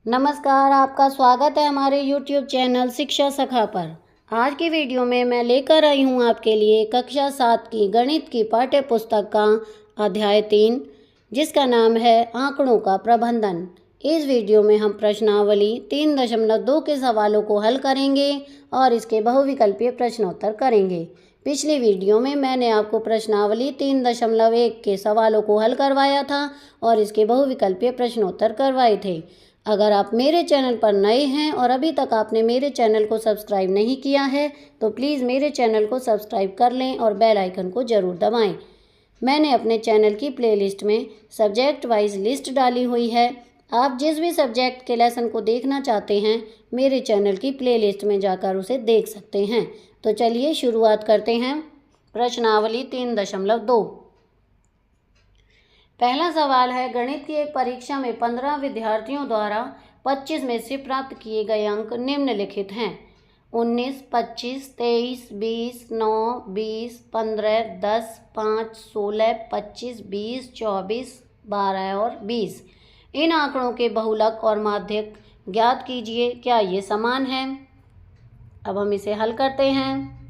नमस्कार, आपका स्वागत है हमारे YouTube चैनल शिक्षा सखा पर। आज की वीडियो में मैं लेकर आई हूँ आपके लिए कक्षा 7 की गणित की पाठ्य पुस्तक का अध्याय 3, जिसका नाम है आंकड़ों का प्रबंधन। इस वीडियो में हम प्रश्नावली 3.2 के सवालों को हल करेंगे और इसके बहुविकल्पीय प्रश्नोत्तर करेंगे। पिछली वीडियो में मैंने आपको प्रश्नावली 3.1 के सवालों को हल करवाया था और इसके बहुविकल्पीय प्रश्नोत्तर करवाए थे। अगर आप मेरे चैनल पर नए हैं और अभी तक आपने मेरे चैनल को सब्सक्राइब नहीं किया है तो प्लीज़ मेरे चैनल को सब्सक्राइब कर लें और बेल आइकन को ज़रूर दबाएं। मैंने अपने चैनल की प्लेलिस्ट में सब्जेक्ट वाइज लिस्ट डाली हुई है। आप जिस भी सब्जेक्ट के लेसन को देखना चाहते हैं मेरे चैनल की प्लेलिस्ट में जाकर उसे देख सकते हैं। तो चलिए शुरुआत करते हैं। प्रश्नावली 3.2। पहला सवाल है, गणित की एक परीक्षा में 15 विद्यार्थियों द्वारा 25 में से प्राप्त किए गए अंक निम्नलिखित हैं। 19, 25, 23, 20, 9, 20, 15, 10, 5, 16, 25, 20, 24, 12 और 20। इन आंकड़ों के बहुलक और माध्यक ज्ञात कीजिए, क्या ये समान हैं? अब हम इसे हल करते हैं।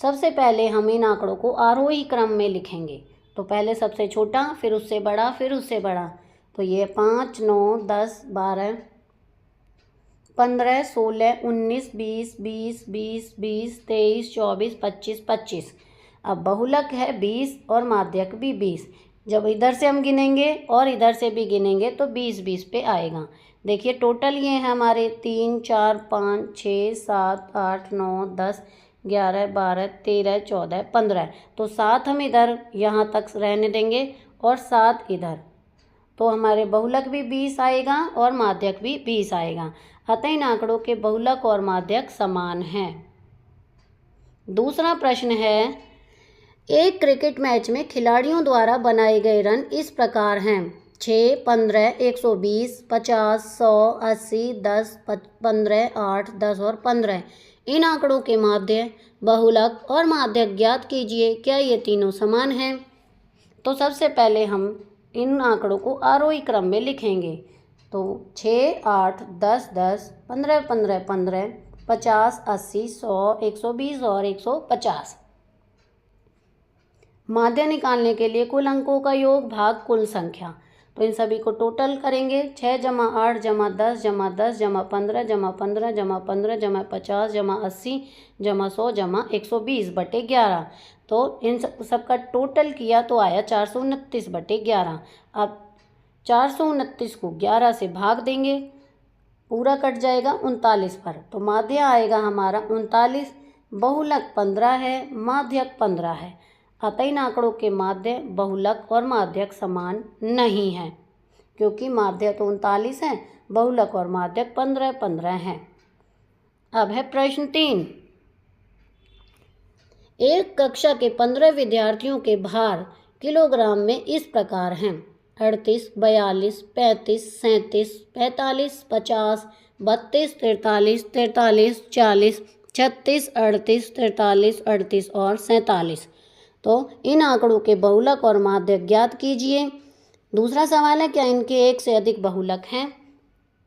सबसे पहले हम इन आंकड़ों को आरोही क्रम में लिखेंगे। तो पहले सबसे छोटा, फिर उससे बड़ा, फिर उससे बड़ा। तो ये 5, 9, 10, 12, 15, 16, 19, 20, 20, 20, 20, 23, 24, 25, 25। अब बहुलक है 20 और माध्यक भी 20। जब इधर से हम गिनेंगे और इधर से भी गिनेंगे तो 20 20 पे आएगा। देखिए टोटल ये हैं हमारे 3, 4, 5, 6, 7, 8, 9, 10, 11, 12, 13, 14, 15। तो 7 हम इधर यहाँ तक रहने देंगे और 7 इधर। तो हमारे बहुलक भी 20 आएगा और माध्यक भी 20 आएगा। अतः इन आंकड़ों के बहुलक और माध्यक समान हैं। दूसरा प्रश्न है, एक क्रिकेट मैच में खिलाड़ियों द्वारा बनाए गए रन इस प्रकार हैं। 6, 15, 120, 50, 100, 80, 10, 15, 8, 10 और 15। इन आंकड़ों के माध्य, बहुलक और माध्यक ज्ञात कीजिए, क्या ये तीनों समान हैं? तो सबसे पहले हम इन आंकड़ों को आरोही क्रम में लिखेंगे। तो 6, 8, 10, 10, 15, 15, 15, 50, 80, 100, 120 और 150। माध्य निकालने के लिए कुल अंकों का योग भाग कुल संख्या। तो इन सभी को टोटल करेंगे। 6 जमा 8 जमा 10 जमा 10 जमा 15 जमा 15 जमा 15 जमा 50 जमा 80 जमा 100 जमा 120/11। तो इन सब का टोटल किया तो आया 429/11। अब 429 को 11 से भाग देंगे, पूरा कट जाएगा 39 पर। तो माध्य आएगा हमारा 39, बहुलक 15 है, माध्यक 15 है। अतः इन आंकड़ों के माध्य, बहुलक और माध्यक समान नहीं है, क्योंकि माध्य तो 39 है, बहुलक और माध्यक 15 15 हैं। अब है प्रश्न 3। एक कक्षा के 15 विद्यार्थियों के भार किलोग्राम में इस प्रकार हैं। 38, 42, 35, 37, 45, 50, 32, 43, 43, 40, 36, 38, 43, 38 और 47। तो इन आंकड़ों के बहुलक और माध्यक ज्ञात कीजिए। दूसरा सवाल है, क्या इनके एक से अधिक बहुलक हैं?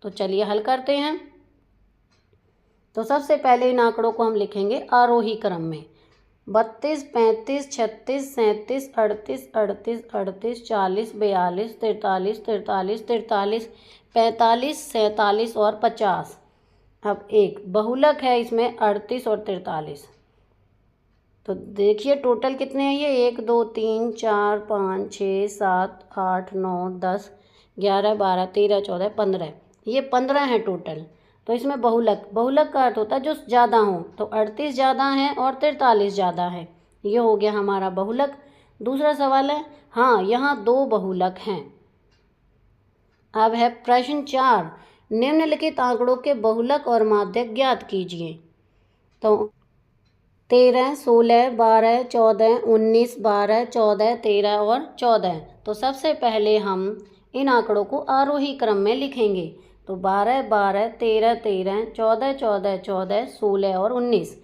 तो चलिए हल करते हैं। तो सबसे पहले इन आंकड़ों को हम लिखेंगे आरोही क्रम में। 32, 35, 36, 37, 38, 38, 38, 40, 42, 43, 43, 43, 45, 47 और 50। अब एक बहुलक है इसमें 38 और 43। तो देखिए टोटल कितने हैं ये, 1, 2, 3, 4, 5, 6, 7, 8, 9, 10, 11, 12, 13, 14, 15। ये 15 हैं टोटल। तो इसमें बहुलक का अर्थ होता है जो ज़्यादा हो। तो 38 ज़्यादा हैं और 43 ज़्यादा है। ये हो गया हमारा बहुलक। दूसरा सवाल है, हाँ यहाँ 2 बहुलक हैं। अब है प्रश्न 4। निम्नलिखित आंकड़ों के बहुलक और माध्यक ज्ञात कीजिए। तो 13, 16, 12, 14, 19, 12, 14, 13 और 14। तो सबसे पहले हम इन आंकड़ों को आरोही क्रम में लिखेंगे। तो 12, 12, 13, 13, 14, 14, 14, 16 और 19।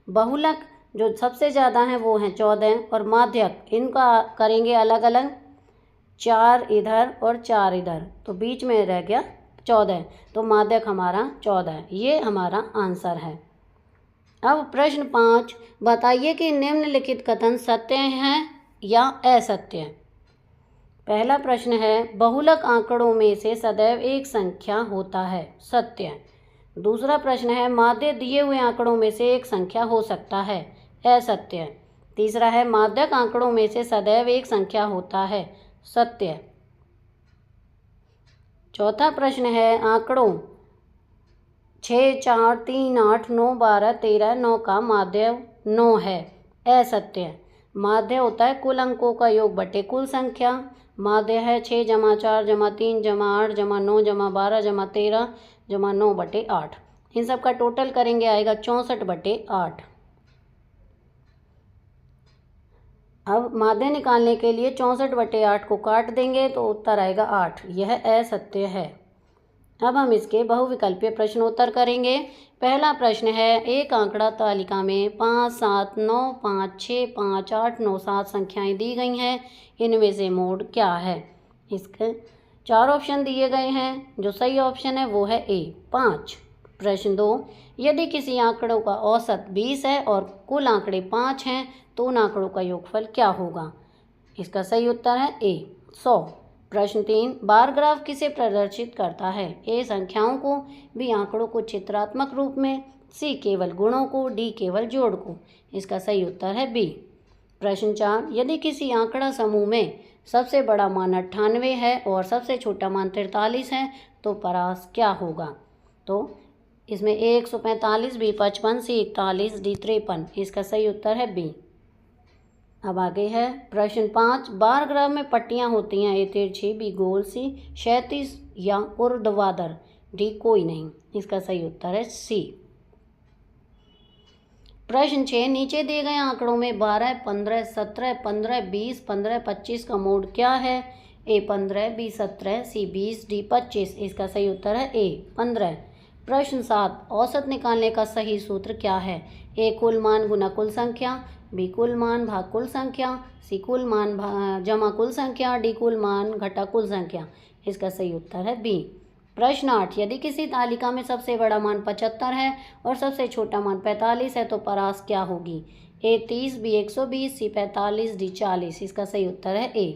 बहुलक जो सबसे ज़्यादा हैं वो हैं 14 और माध्यक इनका करेंगे अलग अलग। 4 इधर और 4 इधर, तो बीच में रह गया 14, तो माध्यक हमारा 14, ये हमारा आंसर है। अब प्रश्न 5, बताइए कि निम्नलिखित कथन सत्य हैं या असत्य हैं। पहला प्रश्न है, बहुलक आंकड़ों में से सदैव एक संख्या होता है, सत्य है। दूसरा प्रश्न है, माध्य दिए हुए आंकड़ों में से एक संख्या हो सकता है, असत्य है। तीसरा है, माध्यक आंकड़ों में से सदैव एक संख्या होता है, सत्य है। चौथा प्रश्न है, आंकड़ों 6, 4, 3, 8, 9, 12, 13, 9 का माध्य 9 है, असत्य है। माध्य होता है कुल अंकों का योग बटे कुल संख्या। माध्य है 6 + 4 + 3 + 8 + 9 + 12 + 13 + 9 बटे 8। इन सब का टोटल करेंगे आएगा 64 बटे 8। अब माध्य निकालने के लिए 64 बटे 8 को काट देंगे तो उत्तर आएगा 8, यह असत्य है। अब हम इसके बहुविकल्पीय प्रश्नोत्तर करेंगे। पहला प्रश्न है, एक आंकड़ा तालिका में 5, 7, 9, 5, 6, 5, 8, 9, 7 संख्याएं दी गई हैं, इनमें से मोड क्या है। इसके 4 ऑप्शन दिए गए हैं, जो सही ऑप्शन है वो है ए 5। प्रश्न 2, यदि किसी आंकड़ों का औसत 20 है और कुल आंकड़े 5 हैं तो उन आंकड़ों का योगफल क्या होगा। इसका सही उत्तर है ए 100। प्रश्न 3, बार ग्राफ किसे प्रदर्शित करता है। ए संख्याओं को, बी आंकड़ों को चित्रात्मक रूप में, सी केवल गुणों को, डी केवल जोड़ को। इसका सही उत्तर है बी। प्रश्न 4, यदि किसी आंकड़ा समूह में सबसे बड़ा मान 98 है और सबसे छोटा मान 43 है तो परास क्या होगा। तो इसमें ए 145, बी 55, सी 41, डी 53। इसका सही उत्तर है बी। अब आगे है प्रश्न 5, बार ग्राफ में पट्टियां होती हैं, ए तिरछी, बी गोल, सी क्षैतिज या ऊर्ध्वाधर, डी कोई नहीं। इसका सही उत्तर है सी। प्रश्न 6, नीचे दिए गए आंकड़ों में 12, 15, 17, 15, 20, 15, 25 का मोड क्या है। ए 15, बी 17, सी 20, डी 25। इसका सही उत्तर है ए 15। प्रश्न 7, औसत निकालने का सही सूत्र क्या है। ए कुल मान गुना कुल संख्या, बी कुल मान भाग कुल संख्या, सी कुल मान जमा कुल संख्या, डी कुल मान घटा कुल संख्या। इसका सही उत्तर है बी। प्रश्न 8, यदि किसी तालिका में सबसे बड़ा मान 75 है और सबसे छोटा मान 45 है तो परास क्या होगी। ए 30, बी 120, सी 45, डी 40। इसका सही उत्तर है ए।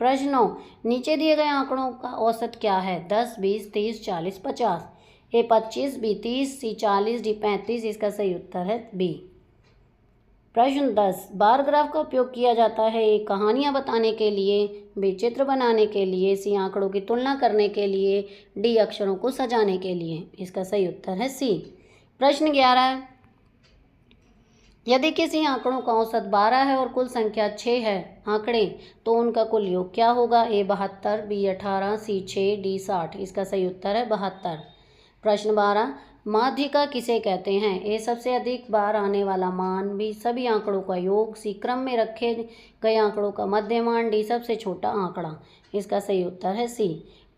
प्रश्न 9, नीचे दिए गए आंकड़ों का औसत क्या है। 10, 20, 30, 40, 50। ए 25, बी 30, सी 40, डी 35। इसका सही उत्तर है बी। प्रश्न 10, बार ग्राफ का उपयोग किया जाता है। ए कहानियाँ बताने के लिए, बी चित्र बनाने के लिए, सी आंकड़ों की तुलना करने के लिए, डी अक्षरों को सजाने के लिए। इसका सही उत्तर है सी। प्रश्न 11, यदि किसी आंकड़ों का औसत 12 है और कुल संख्या 6 है आंकड़े तो उनका कुल योग क्या होगा। ए 72, बी 18, सी 6, डी 60। इसका सही उत्तर है 72। प्रश्न 12, माध्यिका किसे कहते हैं। ए सबसे अधिक बार आने वाला मान, बी सभी आंकड़ों का योग, सी क्रम में रखे गए आंकड़ों का मध्यमान, डी सबसे छोटा आंकड़ा। इसका सही उत्तर है सी।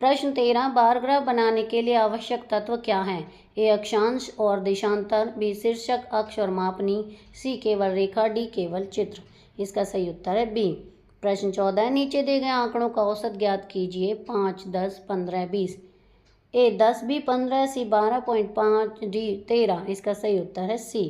प्रश्न 13, बार ग्राफ बनाने के लिए आवश्यक तत्व क्या हैं। ए अक्षांश और देशांतर, बी शीर्षक, अक्ष और मापनी, सी केवल रेखा, डी केवल चित्र। इसका सही उत्तर है बी। प्रश्न 14, नीचे दिए गए आंकड़ों का औसत ज्ञात कीजिए। 5, 10, 15, 20। ए 10, बी 15, सी 12.5, डी 13। इसका सही उत्तर है सी।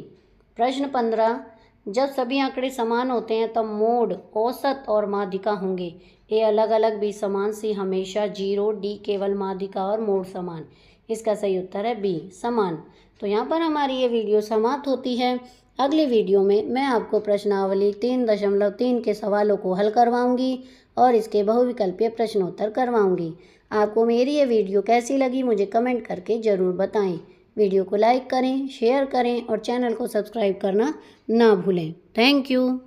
प्रश्न 15, जब सभी आंकड़े समान होते हैं तब मोड, औसत और माध्यिका होंगे। ए अलग अलग, बी समान, सी हमेशा 0, डी केवल माध्यिका और मोड समान। इसका सही उत्तर है बी समान। तो यहाँ पर हमारी ये वीडियो समाप्त होती है। अगली वीडियो में मैं आपको प्रश्नावली 3.3 के सवालों को हल करवाऊंगी और इसके बहुविकल्पीय प्रश्नोत्तर करवाऊंगी। आपको मेरी ये वीडियो कैसी लगी मुझे कमेंट करके ज़रूर बताएं। वीडियो को लाइक करें, शेयर करें और चैनल को सब्सक्राइब करना ना भूलें। Thank you.